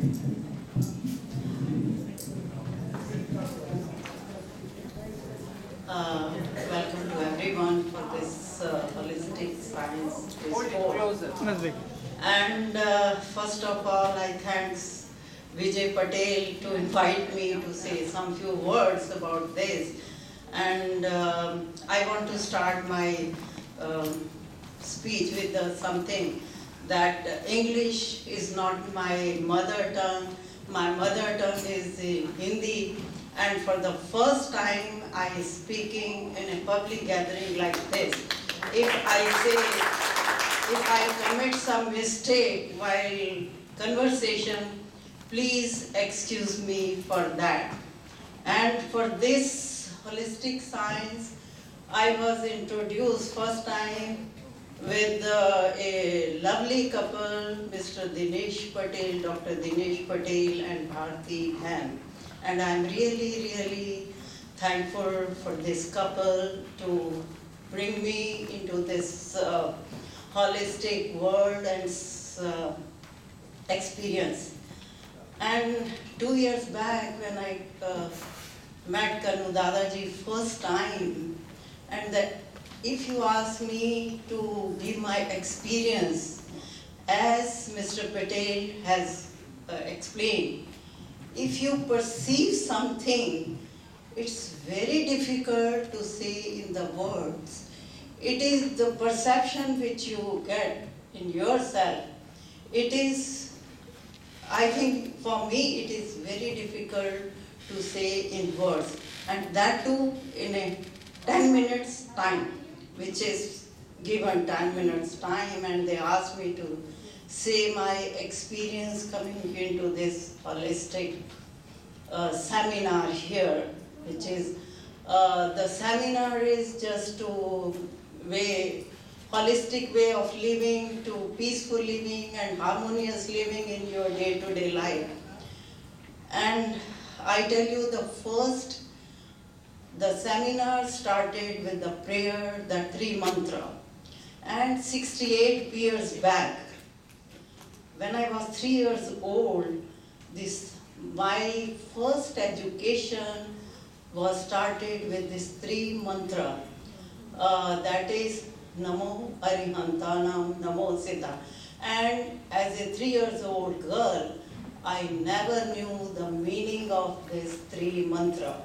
Welcome to everyone for this holistic science course. And first of all, I thanks Vijay Patel to invite me to say some few words about this. And I want to start my speech with something that English is not my mother tongue. My mother tongue is Hindi, and for the first time I am speaking in a public gathering like this. If I commit some mistake while conversation, please excuse me for that. And for this holistic science, I was introduced first time with a lovely couple, Mr. Dinesh Patel, Dr. Dinesh Patel and Bharti Hem. And I'm really, really thankful for this couple to bring me into this holistic world and experience. And 2 years back when I met Kanu Dadaji first time, and that if you ask me to give my experience, as Mr. Patel has explained, if you perceive something, it's very difficult to say in the words. It is the perception which you get in yourself. It is, I think for me, it is very difficult to say in words. And that too in a 10 minutes time, which is given 10 minutes time, and they asked me to say my experience coming into this holistic seminar here, which is, the seminar is just to holistic way of living, to peaceful living and harmonious living in your day-to-day life. And I tell you, the seminar started with the prayer, the 3 mantra. And 68 years back, when I was 3 years old, my first education was started with this 3 mantra. That is Namo Arihantanam Namo Sita. And as a 3 years old girl, I never knew the meaning of this 3 mantra.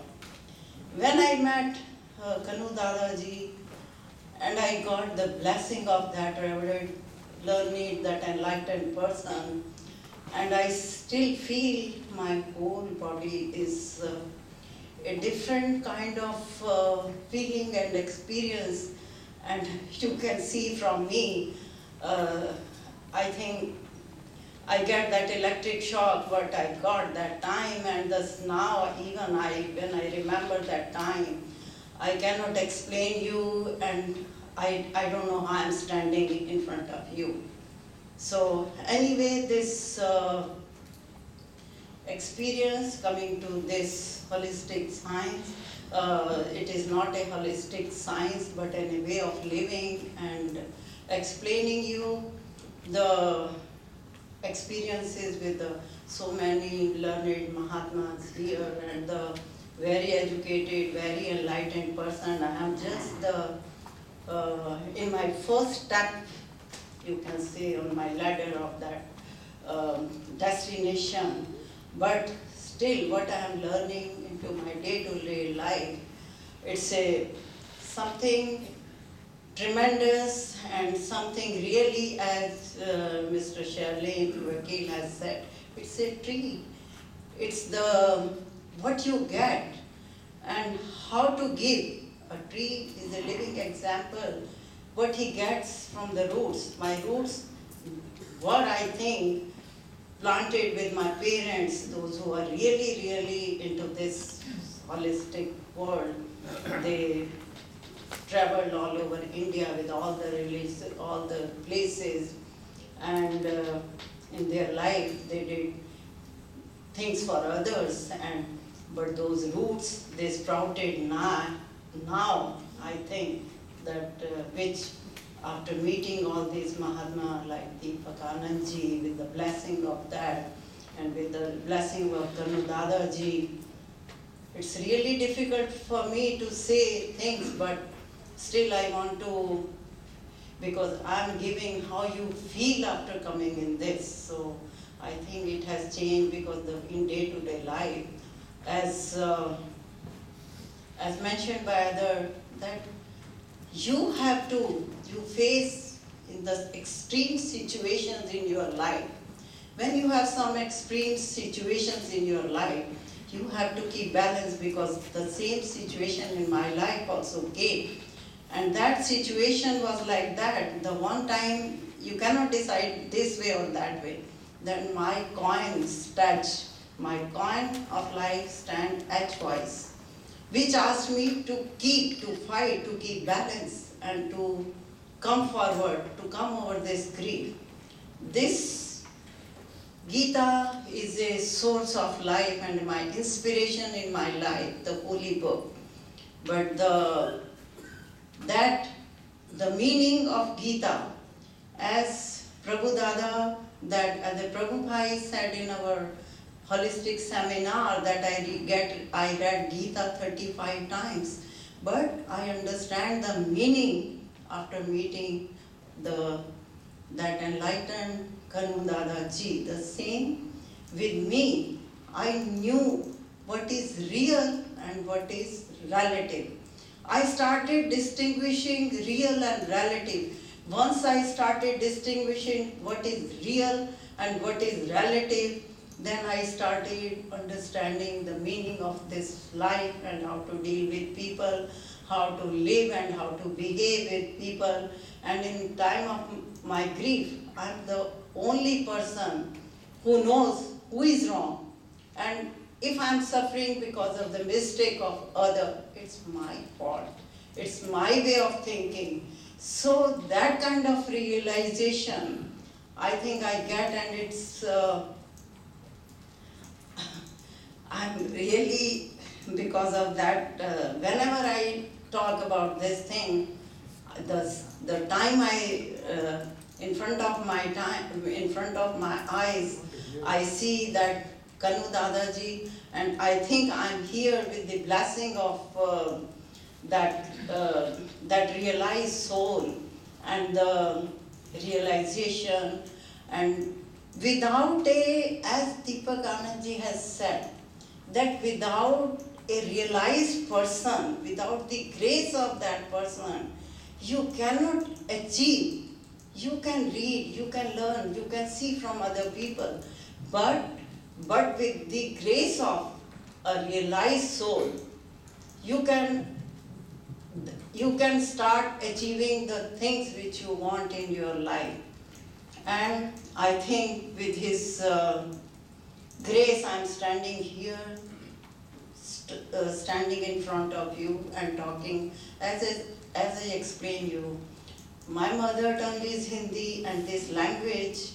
When I met Kanu Dadaji, and I got the blessing of that reverend, learned, that enlightened person, and I still feel my whole body is a different kind of feeling and experience. And you can see from me, I think I get that electric shock what I got that time, and thus now even when I remember that time, I cannot explain you, and I don't know how I'm standing in front of you. So anyway, this experience coming to this holistic science, it is not a holistic science but a way of living, and explaining you the experiences with so many learned Mahatmas here, and the very educated, very enlightened person. I am just in my first step, you can say, on my ladder of that destination. But still, what I am learning into my day-to-day life, it's something tremendous and something really, as Mr. Charlene Vakil has said, it's a tree. It's what you get and how to give. A tree is a living example. What he gets from the roots. My roots, what I think, planted with my parents, those who are really, really into this holistic world, they traveled all over India with all the places, and in their life they did things for others, but those roots, they sprouted now I think that which after meeting all these Mahatma like Deepak Anandji, with the blessing of that, and with the blessing of Kanu Dadaji. It's really difficult for me to say things, but still I want to, because I'm giving how you feel after coming in this. So I think it has changed because in day-to-day life, as mentioned by other, that you face in the extreme situations in your life. When you have some extreme situations in your life, you have to keep balance, because the same situation in my life also came. And that situation was like that. The one time you cannot decide this way or that way. Then my coins touch. My coin of life stand edgewise, which asked me to fight, to keep balance, and to come forward, to come over this grief. This Gita is a source of life and my inspiration in my life, the holy book. But the meaning of Gita, as Prabhu Dada, as the Prabhu Bhai said in our holistic seminar, that I read Gita 35 times, but I understand the meaning after meeting that enlightened Kanu Dada Ji. The same with me. I knew what is real and what is relative. I started distinguishing real and relative. Once I started distinguishing what is real and what is relative, then I started understanding the meaning of this life and how to deal with people, how to live and how to behave with people. And in time of my grief, I'm the only person who knows who is wrong. And if I'm suffering because of the mistake of other, it's my fault. It's my way of thinking. So that kind of realization, I think I get, and it's, I'm really, because of that, whenever I talk about this thing, the time in front of my eyes, I see that Kanu Dadaji, and I think I'm here with the blessing of that realized soul and the realization, and without as Deepak Anandji has said, that without a realized person, without the grace of that person, you cannot achieve. You can read, you can learn, you can see from other people, but with the grace of a realized soul, you can start achieving the things which you want in your life. And I think with his grace, I'm standing here, standing in front of you and talking. As I explained you, my mother tongue is Hindi, and this language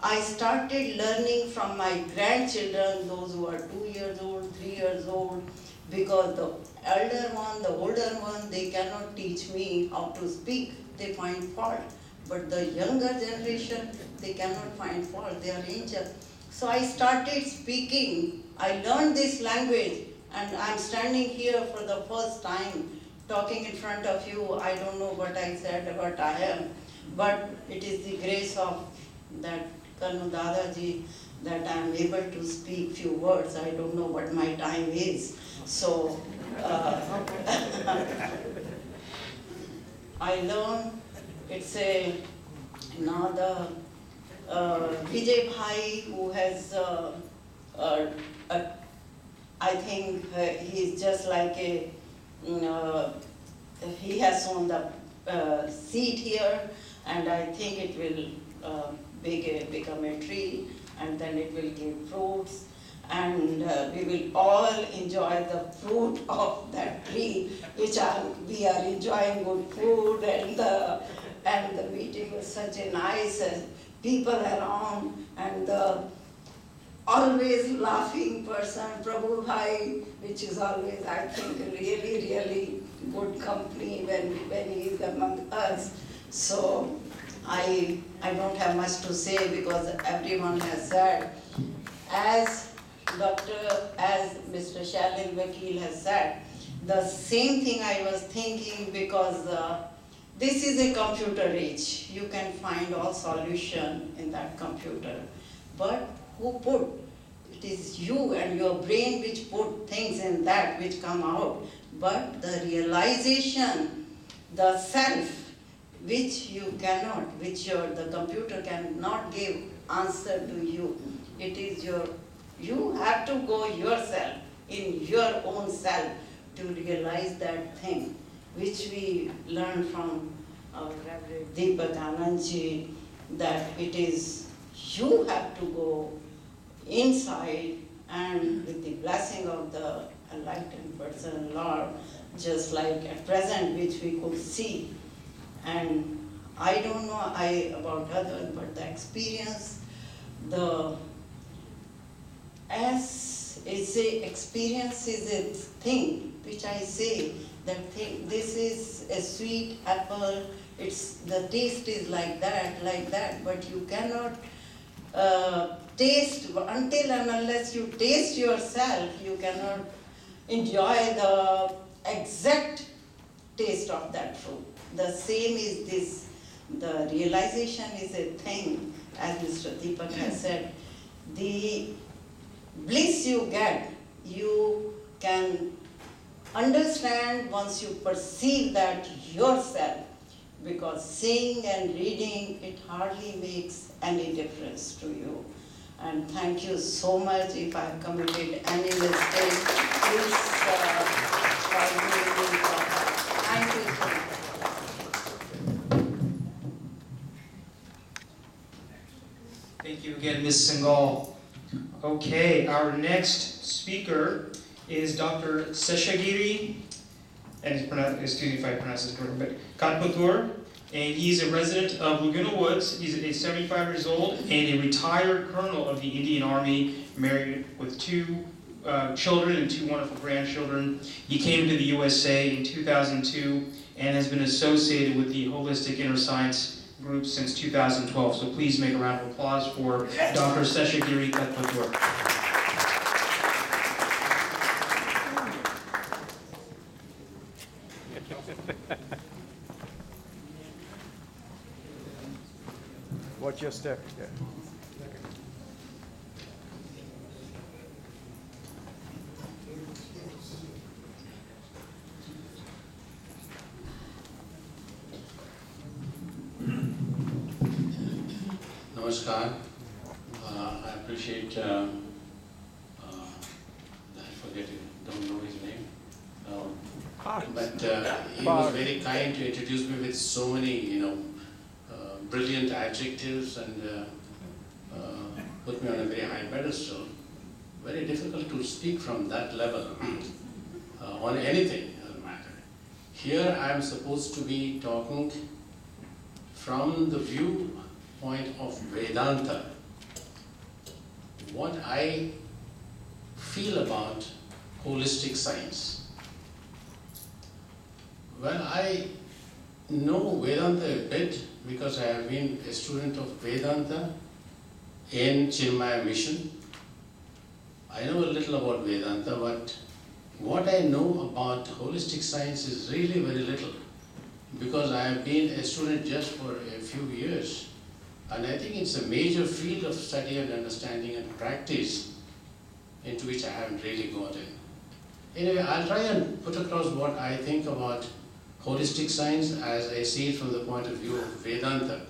I started learning from my grandchildren, those who are 2 years old, 3 years old, because the elder one, the older one, they cannot teach me how to speak, they find fault. But the younger generation, they cannot find fault, they are angels. So I started speaking, I learned this language, and I'm standing here for the first time, talking in front of you. I don't know what I said, but I am. But it is the grace of that Kanu Dadaji that I am able to speak few words. I don't know what my time is. So, I learned, it's now the Vijay Bhai, who has, I think he's just like he has sown the seed here, and I think it will become a tree, and then it will give fruits, and we will all enjoy the fruit of that tree, which we are enjoying good food, and the meeting was such a nice people around, and the always laughing person, Prabhu Bhai, which is always, I think, really, really good company when he is among us. So I don't have much to say because everyone has said. as Mr. Shalil Vakil has said, the same thing I was thinking, because this is a computer age. You can find all solution in that computer. But who put? It is you and your brain which put things in that which come out. But the realization, the self, which you cannot, the computer cannot give answer to you. It is you have to go yourself, in your own self, to realize that thing, which we learn from our Reverend Deepak Anandji, that it is, you have to go inside, and with the blessing of the enlightened person, Lord, just like at present, which we could see. And I don't know about others, but the experience, experience is a thing which I say, that thing, this is a sweet apple, the taste is like that, but you cannot taste, until and unless you taste yourself, you cannot enjoy the exact taste of that fruit. The same is this, the realization is a thing, as Mr. Deepak has said. The bliss you get, you can understand once you perceive that yourself, because seeing and reading, it hardly makes any difference to you. And thank you so much. If I have committed any mistake, please forgive me. Thank you so much. Thank you again, Ms. Singhal. Okay, our next speaker is Dr. Seshagiri, and excuse me if I pronounce this correctly, but Katpatur, and he's a resident of Laguna Woods. He's 75 years old and a retired colonel of the Indian Army, married with 2 children and 2 wonderful grandchildren. He came to the USA in 2002 and has been associated with the Holistic Inner Science group since 2012. So please make a round of applause for Dr. Seshagiri Katpatur. Watch your step. Yeah. Namaskar. I appreciate, I forget it, don't know his name. But he was very kind to introduce me with so many, brilliant adjectives and put me on a very high pedestal. Very difficult to speak from that level on anything, doesn't matter. Here I am supposed to be talking from the viewpoint of Vedanta. What I feel about holistic science. Well, I know Vedanta a bit because I have been a student of Vedanta in Chinmaya Mission. I know a little about Vedanta, but what I know about holistic science is really very little, because I have been a student just for a few years, and I think it's a major field of study and understanding and practice into which I haven't really gotten. Anyway, I'll try and put across what I think about holistic science as I see it from the point of view of Vedanta.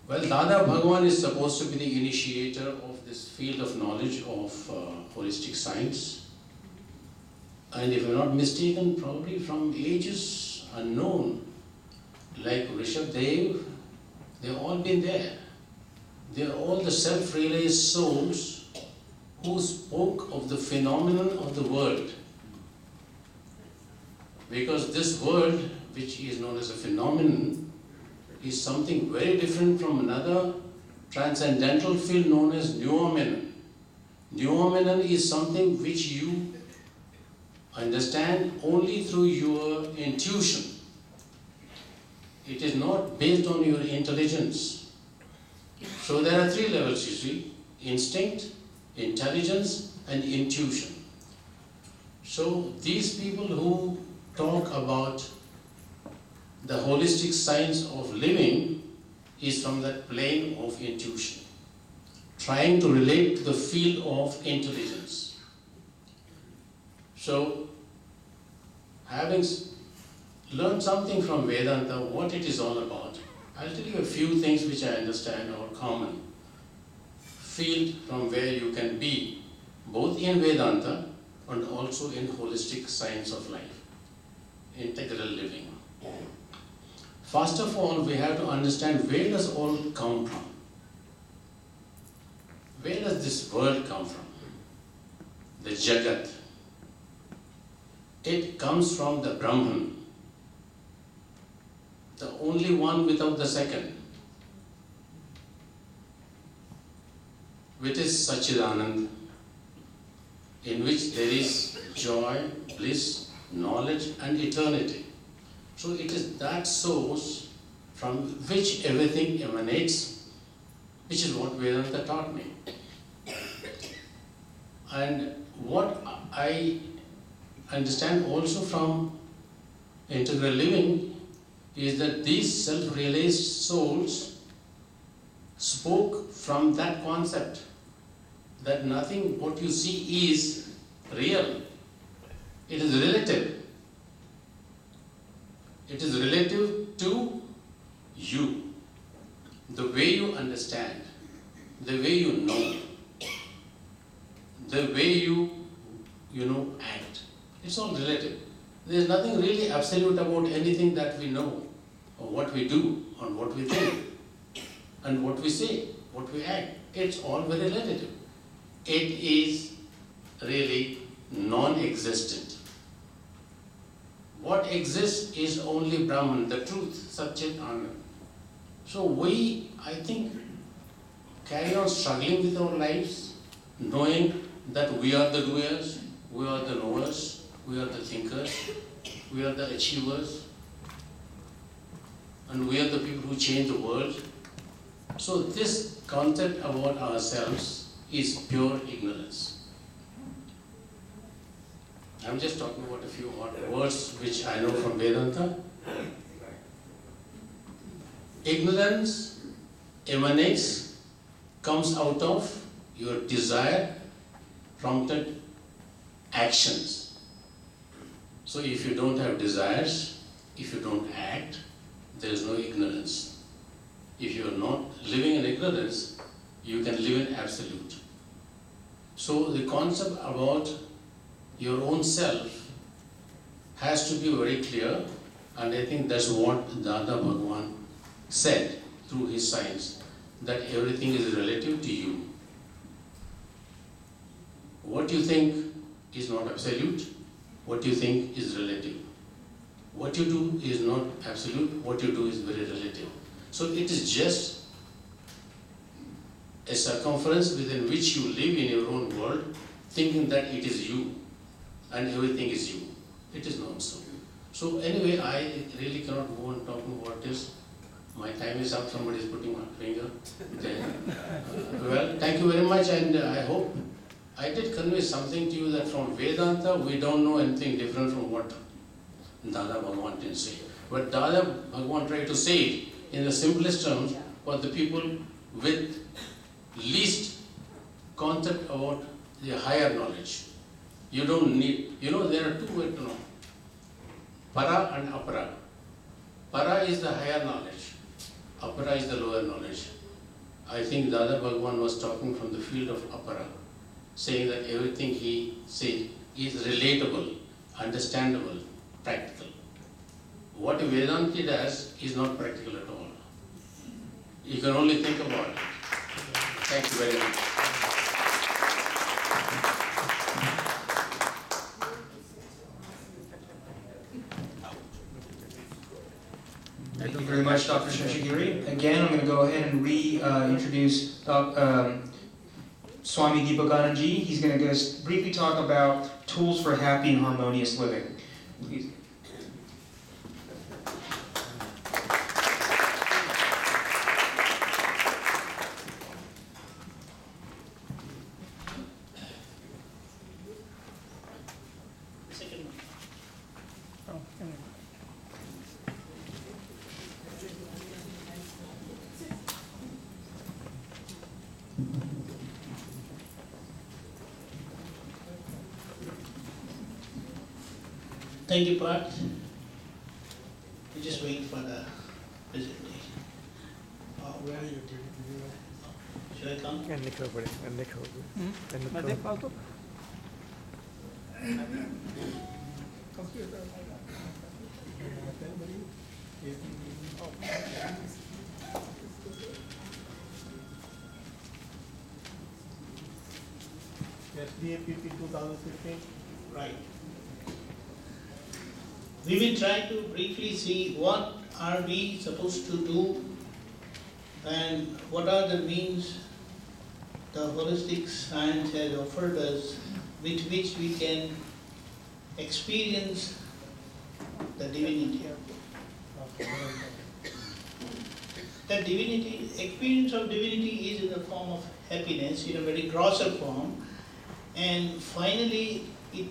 Well, Dada Bhagwan is supposed to be the initiator of this field of knowledge of holistic science. And if I'm not mistaken, probably from ages unknown, like Rishabh Dev, they've all been there. They're all the self-realized souls who spoke of the phenomenon of the world. Because this world, which is known as a phenomenon, is something very different from another transcendental field known as noumenon. Noumenon is something which you understand only through your intuition. It is not based on your intelligence. So there are 3 levels, you see: instinct, intelligence, and intuition. So these people who talk about the holistic science of living is from that plane of intuition, trying to relate to the field of intelligence. So, having learned something from Vedanta, what it is all about, I'll tell you a few things which I understand are common field from where you can be, both in Vedanta and also in holistic science of life, integral living. First of all, we have to understand where does all come from? Where does this world come from? The Jagat. It comes from the Brahman, the only one without the second, which is Sachidanand, in which there is joy, bliss, knowledge and eternity. So it is that source from which everything emanates, which is what Vedanta taught me. And what I understand also from integral living is that these self-realized souls spoke from that concept that nothing what you see is real. It is relative. It is relative to you. The way you understand, the way you know, the way you act. It's all relative. There is nothing really absolute about anything that we know, or what we do, or what we think, and what we say, what we act. It's all very relative. It is really non-existent. What exists is only Brahman, the truth, Satchit Anand. So we, I think, carry on struggling with our lives, knowing that we are the doers, we are the knowers, we are the thinkers, we are the achievers, and we are the people who change the world. So this concept about ourselves is pure ignorance. I'm just talking about a few words which I know from Vedanta. Ignorance emanates, comes out of your desire prompted actions. So if you don't have desires, if you don't act, there is no ignorance. If you are not living in ignorance, you can live in absolute. So the concept about your own self has to be very clear, and I think that's what Dada Bhagwan said through his science, that everything is relative to you. What you think is not absolute, what you think is relative. What you do is not absolute, what you do is very relative. So it is just a circumference within which you live in your own world, thinking that it is you and everything is you. It is not so. So anyway, I really cannot go on talking about this. My time is up, somebody is putting my finger there. Well, thank you very much, and I hope I did convey something to you that from Vedanta, we don't know anything different from what Dada Bhagwan didn't say. But Dada Bhagwan tried to say it in the simplest terms for the people with least concept about the higher knowledge. You don't need, there are two ways to know. Para and apara. Para is the higher knowledge. Apara is the lower knowledge. I think Dada Bhagwan was talking from the field of apara, saying that everything he said is relatable, understandable, practical. What Vedanta does is not practical at all. You can only think about it. Thank you very much. Thank you very much, Dr. Sheshagiri. Again, I'm going to go ahead and reintroduce Swami Deepakananji. He's going to just briefly talk about tools for happy and harmonious living. Please. Thank you, Parth. We just wait for the presentation. Where are you? Should I come? And Nikhil, buddy, and Nikhil. And Nikhil. SDAPP 2015. Right. We will try to briefly see what are we supposed to do and what are the means the holistic science has offered us with which we can experience the divinity. The divinity, experience of divinity is in the form of happiness, in a very grosser form, and finally it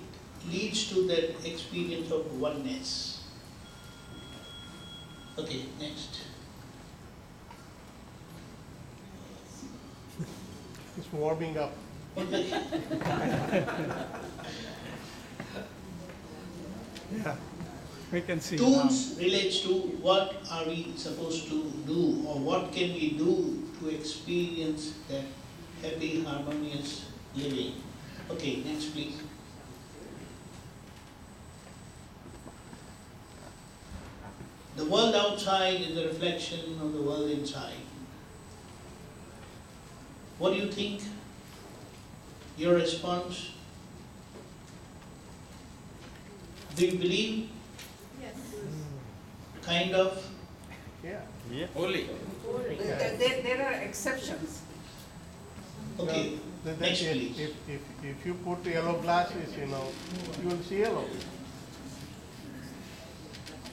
leads to that experience of oneness. Okay, next. It's warming up. Yeah, we can see now. Tools relates to what are we supposed to do or what can we do to experience that happy, harmonious living. Okay, next please. The world outside is a reflection of the world inside. What do you think? Your response? Do you believe? Yes. Kind of? Yeah. Yeah. There are exceptions. Okay, next please. If you put yellow glasses, you will see yellow.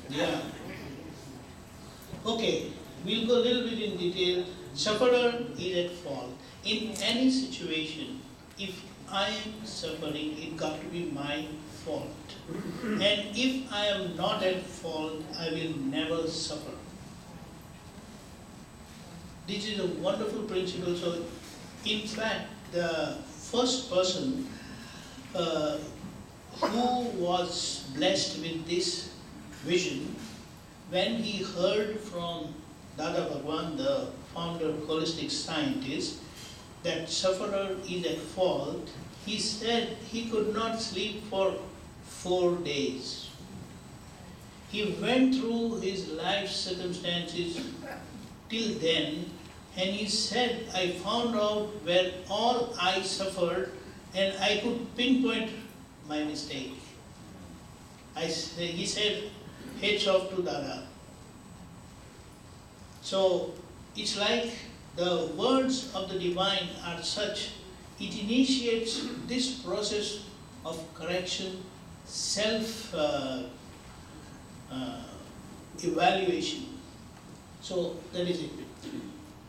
Yeah. Okay, we'll go a little bit in detail. Sufferer is at fault. In any situation, if I am suffering, it got to be my fault. And if I am not at fault, I will never suffer. This is a wonderful principle. So, in fact, the first person who was blessed with this vision, when he heard from Dada Bhagwan, the founder of holistic scientist, that sufferer is at fault, he said he could not sleep for 4 days. He went through his life circumstances till then, and he said, I found out where all I suffered and I could pinpoint my mistake. He said, heads off to Dada. So it's like the words of the divine are such, it initiates this process of correction, self-evaluation. So that is it.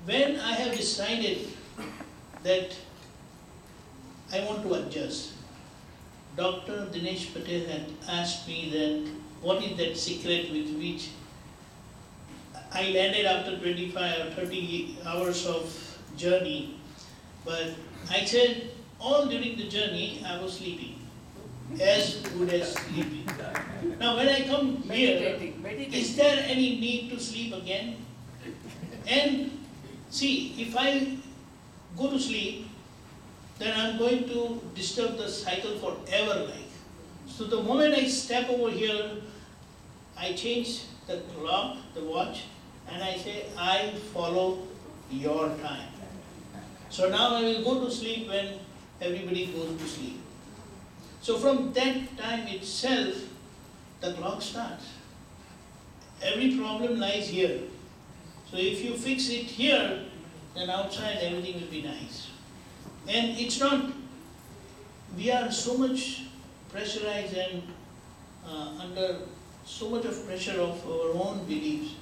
When I have decided that I want to adjust, Dr. Dinesh Patel had asked me that what is that secret with which I landed after 25 or 30 hours of journey, but I said all during the journey I was sleeping, as good as sleeping. Now when I come here, is there any need to sleep again? And see, if I go to sleep, then I'm going to disturb the cycle forever like. So the moment I step over here, I change the clock, the watch, and I say, I follow your time. So now I will go to sleep when everybody goes to sleep. So from that time itself, the clock starts. Every problem lies here. So if you fix it here, then outside everything will be nice. And it's not, we are so much pressurized and under so much of pressure of our own beliefs.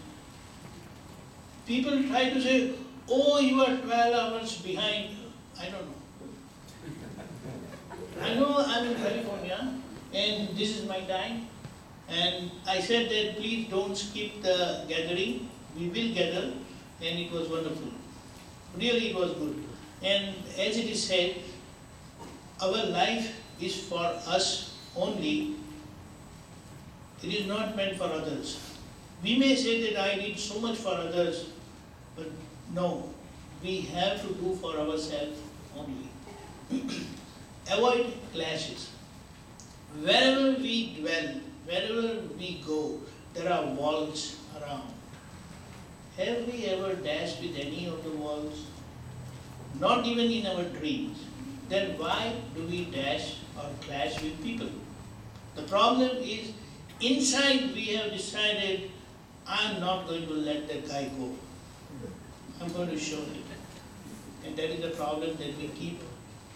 People try to say, oh, you are 12 hours behind. I don't know. I know I'm in California and this is my time. And I said that please don't skip the gathering. We will gather, and it was wonderful. Really it was good. And as it is said, our life is for us only, It is not meant for others. We may say that I did so much for others, but no, we have to do for ourselves only. Avoid clashes. Wherever we dwell, wherever we go, there are walls around. Have we ever dashed with any of the walls? Not even in our dreams. Then why do we dash or clash with people? The problem is, inside we have decided, I'm not going to let that guy go. I'm going to show him. And that is the problem, that we keep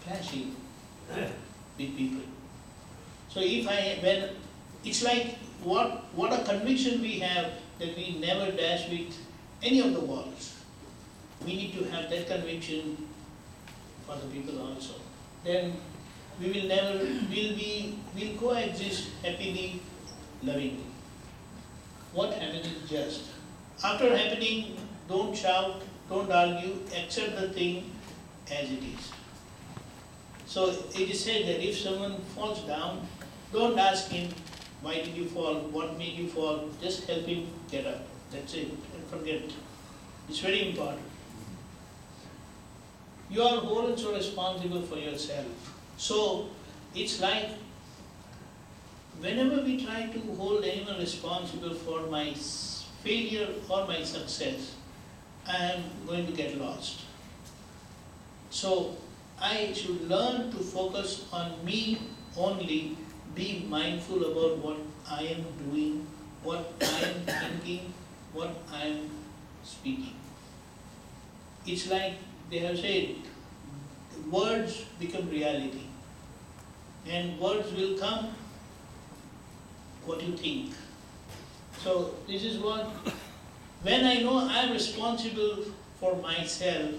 clashing with people. So it's like what a conviction we have that we never dash with any of the walls. We need to have that conviction for the people also. Then we will never, we'll coexist happily, lovingly. What happens is just. After happening, don't shout, don't argue, accept the thing as it is. So it is said that if someone falls down, don't ask him, why did you fall, what made you fall, just help him get up. That's it, and forget. It's very important. You are whole and so responsible for yourself. So it's like, whenever we try to hold anyone responsible for my failure or my success, I am going to get lost. So I should learn to focus on me only, be mindful about what I am doing, what I am thinking, what I am speaking. It's like they have said, words become reality. And words will come what you think. So this is what, when I know I am responsible for myself,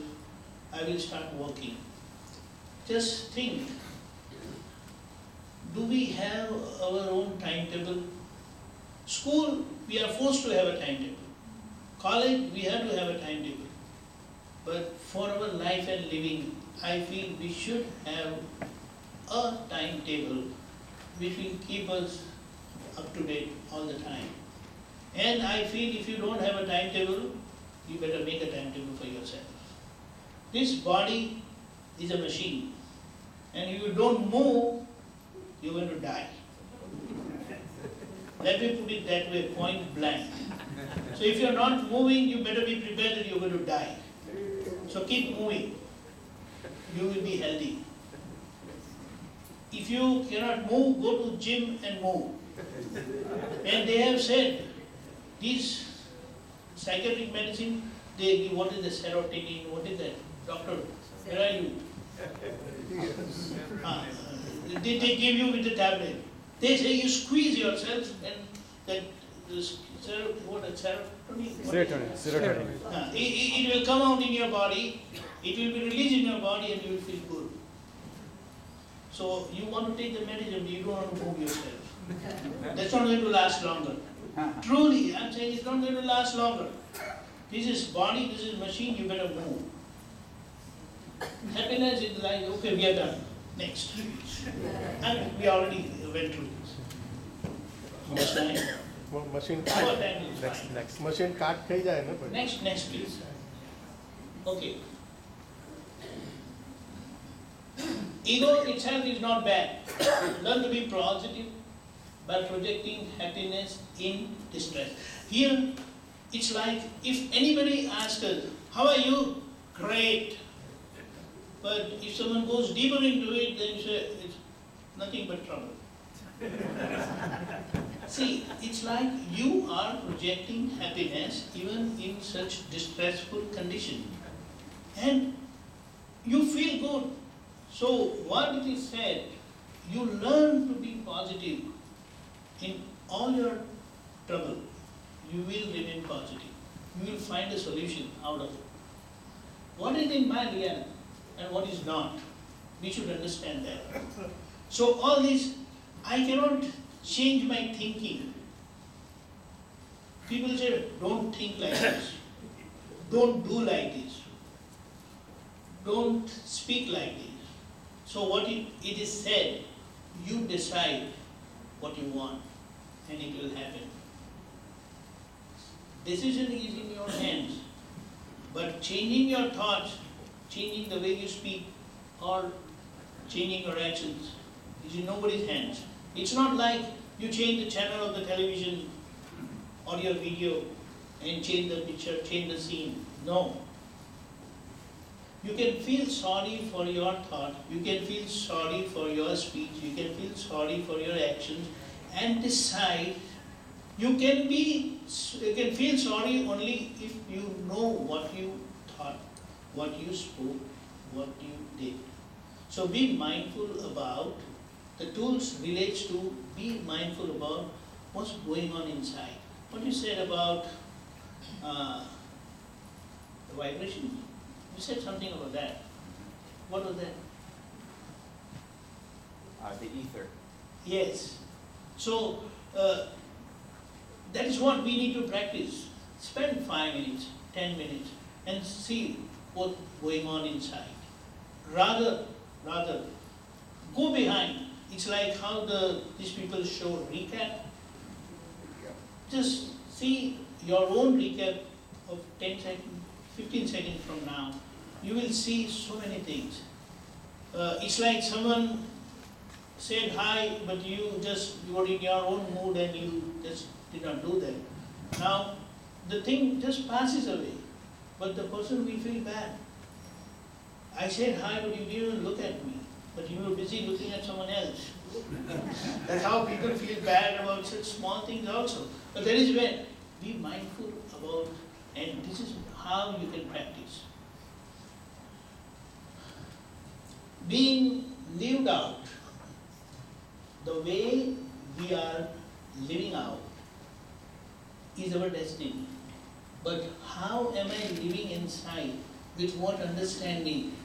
I will start working. Just think, do we have our own timetable? School, we are forced to have a timetable. College, we have to have a timetable. But for our life and living, I feel we should have a timetable which will keep us up to date all the time. And I feel if you don't have a timetable, you better make a timetable for yourself. This body is a machine, and if you don't move, you're going to die. Let me put it that way, point blank. So if you're not moving, you better be prepared that you're going to die. So keep moving. You will be healthy. If you cannot move, go to gym and move. And they have said, these psychiatric medicine, they give, what is the serotonin, what is that? Doctor, where are you? They give you with the tablet. They say you squeeze yourself and that serotonin. It will come out in your body, it will be released in your body and you will feel good. So you want to take the medicine, you don't want to move yourself. That's not going to last longer. Truly, I'm saying it's not going to last longer. This is body, this is machine, you better move. Happiness is like, okay, we are done. Next. And we already went through this. Next time. Machine Our card. time is fine. Next. Machine card થઈ જાય ને પછી. Next please. Okay. Ego itself is not bad. Learn to be positive by projecting happiness in distress. Here, it's like if anybody asks us, how are you? Great. But if someone goes deeper into it, then you say, it's nothing but trouble. See, it's like you are projecting happiness even in such distressful condition. And you feel good. So what it is said, you learn to be positive in all your trouble. You will remain positive. You will find a solution out of it. What is in my reality and what is not? We should understand that. So all this, I cannot change my thinking. People say, don't think like this. Don't do like this. Don't speak like this. So what it is said, you decide what you want and it will happen. Decision is in your hands, but changing your thoughts, changing the way you speak, or changing your actions is in nobody's hands. It's not like you change the channel of the television or your video and change the picture, change the scene. No. You can feel sorry for your thought, you can feel sorry for your speech, you can feel sorry for your actions, and decide. You can feel sorry only if you know what you thought, what you spoke, what you did. So be mindful about, the tools relates to be mindful about what's going on inside. What you said about the vibration, you said something about that. What was that? The ether. Yes. So that is what we need to practice. Spend 5 minutes, 10 minutes, and see what's going on inside. Rather, go behind. It's like how these people show recap. Just see your own recap of 10 seconds, 15 seconds from now. You will see so many things. It's like someone said hi, but you were in your own mood and you just did not do that. Now, the thing just passes away, but the person will feel bad. I said hi, but you didn't look at me, but you were busy looking at someone else. That's how people feel bad about such small things also. But that is where be mindful about, and this is how you can practice. Being lived out, the way we are living out is our destiny. But how am I living inside, with what understanding,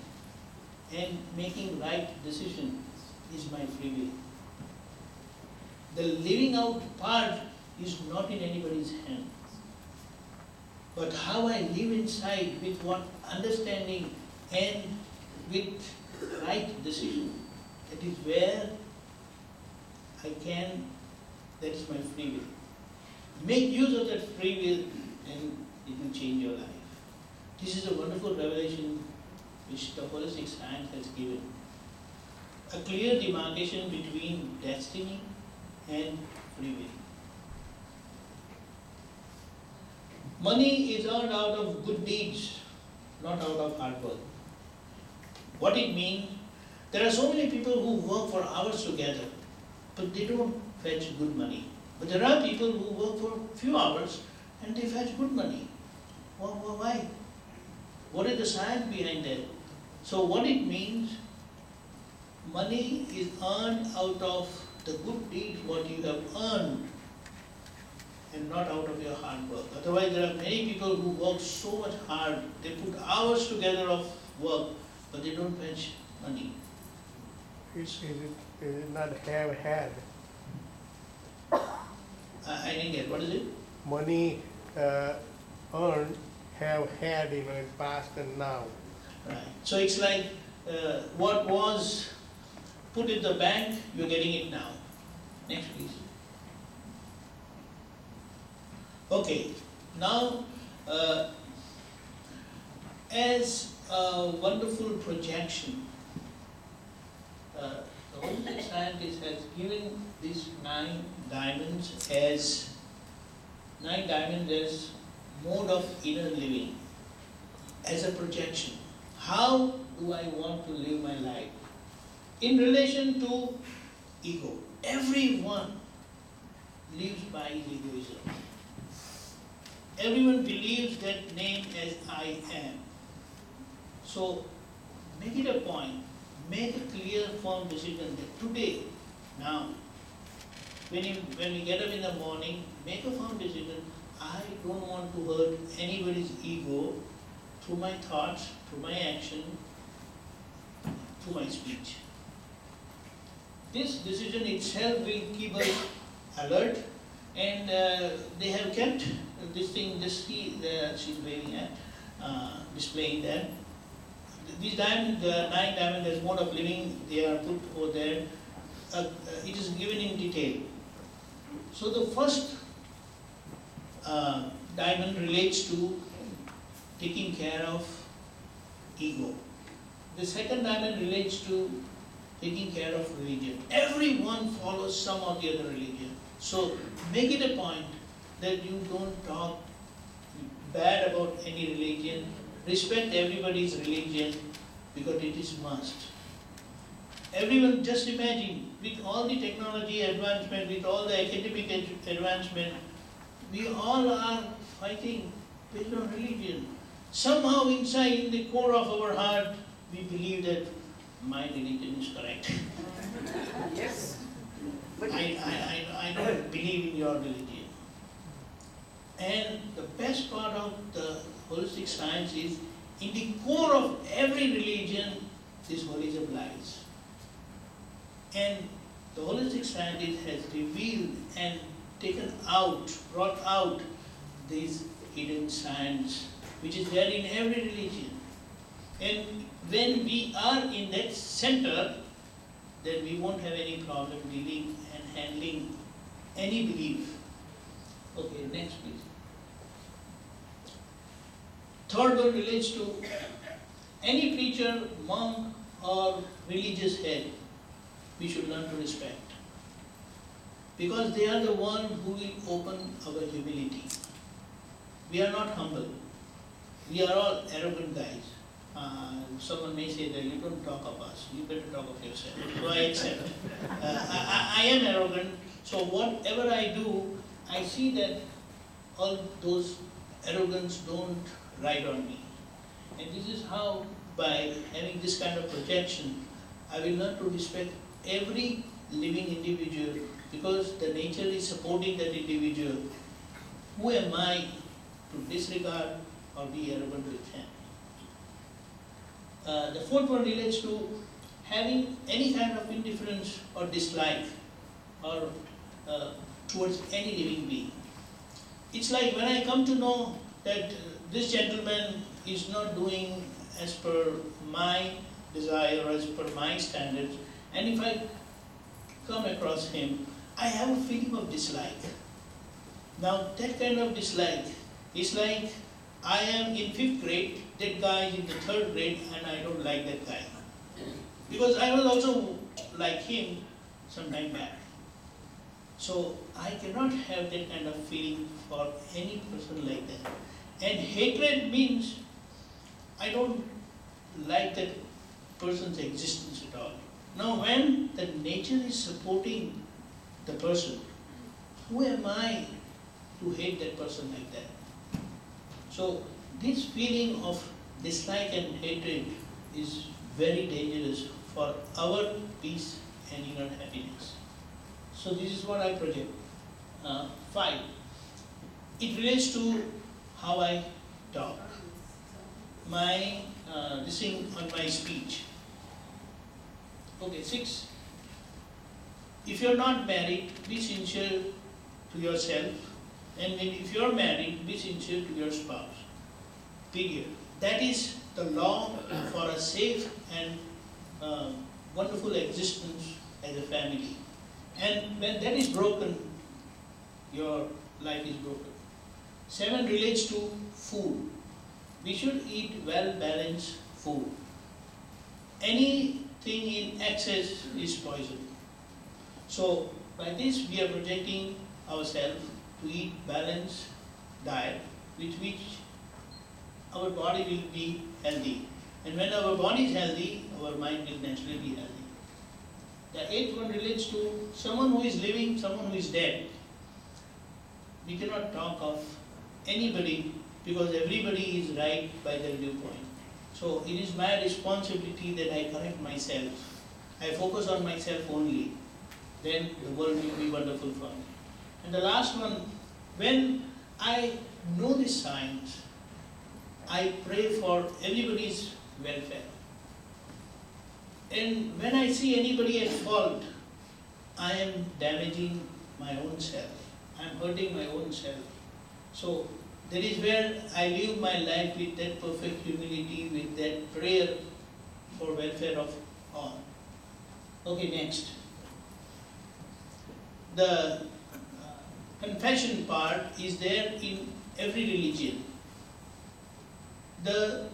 and making right decision is my free will. The living out part is not in anybody's hand. But how I live inside, with what understanding and with right decision, that is where I can, that is my free will. Make use of that free will and it will change your life. This is a wonderful revelation which the holistic science has given. A clear demarcation between destiny and free will. Money is earned out of good deeds, not out of hard work. What it means, there are so many people who work for hours together, but they don't fetch good money. But there are people who work for few hours and they fetch good money. Why? What is the science behind that? So what it means, money is earned out of the good deeds what you have earned and not out of your hard work. Otherwise there are many people who work so much hard, they put hours together of work, but they don't fetch money. Is it not have had? I didn't get, what is it? Money earned, have had in the past and now. Right. So it's like what was put in the bank, you're getting it now. Next please. Okay, now as a wonderful projection, the holistic scientist has given these 9 diamonds as mode of inner living, as a projection. How do I want to live my life? In relation to ego. Everyone lives by egoism. Everyone believes that name as I am. So make it a point, make a clear, firm decision that today, now, when we get up in the morning, make a firm decision, I don't want to hurt anybody's ego through my thoughts, through my action, through my speech. This decision itself will keep us alert, and they have kept this thing, she's waving at, displaying that. These diamonds, the 9 diamonds as mode of living, they are put over there. It is given in detail. So the first diamond relates to taking care of ego. The second diamond relates to taking care of religion. Everyone follows some or the other religion. So make it a point that you don't talk bad about any religion. Respect everybody's religion because it is must. Everyone, just imagine, with all the technology advancement, with all the academic advancement, we all are fighting based on religion. Somehow inside, in the core of our heart, we believe that my religion is correct. Yes. But I don't believe in your religion. And the best part of the holistic science is, in the core of every religion, this holism lies. And the holistic scientist has revealed and taken out, brought out this hidden science, which is there in every religion. And when we are in that center, then we won't have any problem dealing and handling any belief. Okay, next please. Third one relates to any preacher, monk, or religious head. We should learn to respect, because they are the one who will open our humility. We are not humble. We are all arrogant guys. Someone may say that you don't talk of us, you better talk of yourself. So I accept. I am arrogant, so whatever I do, I see that all those arrogance don't ride on me. And this is how, by having this kind of projection, I will learn to respect every living individual, because the nature is supporting that individual. Who am I to disregard or be arrogant with him? The fourth one relates to having any kind of indifference or dislike or towards any living being. It's like when I come to know that this gentleman is not doing as per my desire or as per my standards, and if I come across him, I have a feeling of dislike. Now that kind of dislike is like I am in 5th grade, that guy is in the 3rd grade, and I don't like that guy. Because I was also like him some time back. So I cannot have that kind of feeling for any person like that. And hatred means I don't like that person's existence at all. Now when the nature is supporting the person, who am I to hate that person like that? So this feeling of dislike and hatred is very dangerous for our peace and inner happiness. So this is what I project. 5. It relates to how I talk. My this thing on my speech. Okay, 6. If you're not married, be sincere to yourself, and if you're married, be sincere to your spouse. Period. That is the law for a safe and wonderful existence as a family. And when that is broken, your life is broken. 7 relates to food. We should eat well-balanced food. Anything in excess is poison. So by this we are projecting ourselves to eat balanced diet, with which our body will be healthy. And when our body is healthy, our mind will naturally be healthy. The 8th one relates to someone who is living, someone who is dead. We cannot talk of anybody because everybody is right by their viewpoint. So it is my responsibility that I correct myself. I focus on myself only. Then the world will be wonderful for me. And the last one, when I know this science, I pray for everybody's welfare. And when I see anybody at fault, I am damaging my own self. I am hurting my own self. So that is where I live my life with that perfect humility, with that prayer for welfare of all. Okay, next. The confession part is there in every religion. The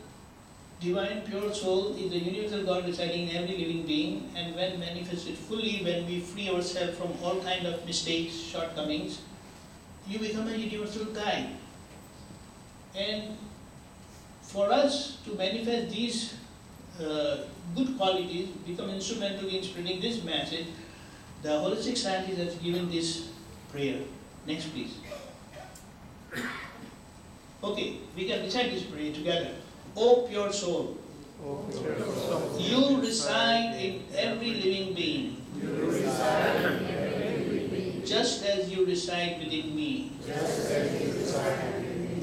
divine pure soul is the universal God residing in every living being, and when manifested fully, when we free ourselves from all kind of mistakes, shortcomings, you become a universal guide. And for us to manifest these good qualities, become instrumental in spreading this message, the holistic scientist has given this prayer. Next, please. Okay, we can recite this prayer together. O pure soul, you reside in every living being, just as you reside within me.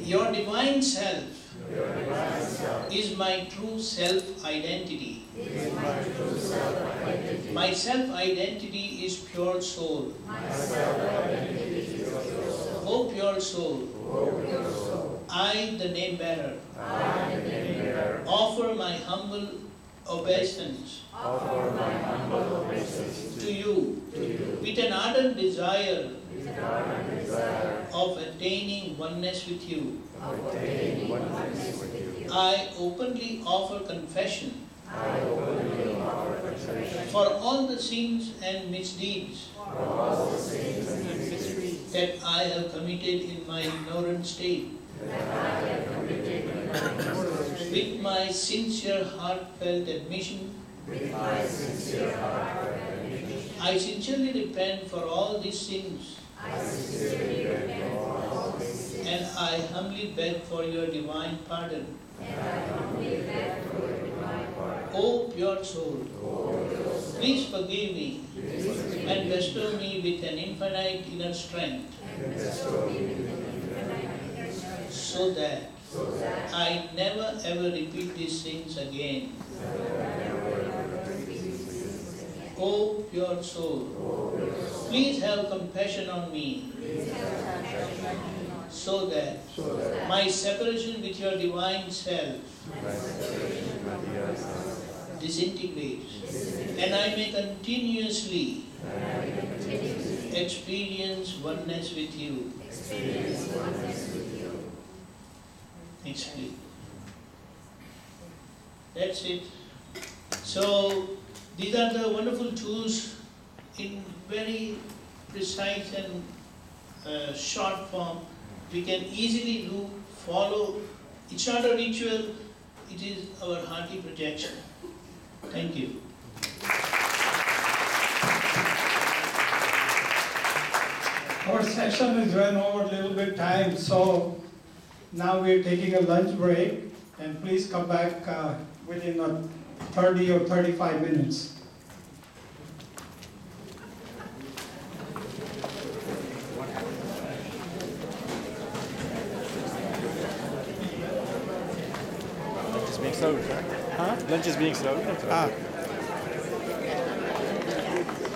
Your divine self is my true self-identity. My self-identity is pure soul. O pure soul, I, the name bearer, offer my humble obeisance to you with an ardent desire of attaining oneness with you. I openly offer confession for all the sins and misdeeds that I have committed in my ignorant state. With my sincere heartfelt admission, I sincerely repent for all these sins, and I humbly beg for your divine pardon. O pure soul, please forgive me and bestow me with an infinite inner strength, so that I never ever repeat these sins again. O pure soul, please have compassion on me, so that my separation with your divine self disintegrates, and I may continuously experience oneness with you. Next, please. That's it. So these are the wonderful tools in very precise and short form. We can easily follow. It's not a ritual, it is our hearty projection. Thank you. Our session is run over a little bit time, so now we're taking a lunch break, and please come back within 30 or 35 minutes. Lunch is being served. Huh? Lunch is being served.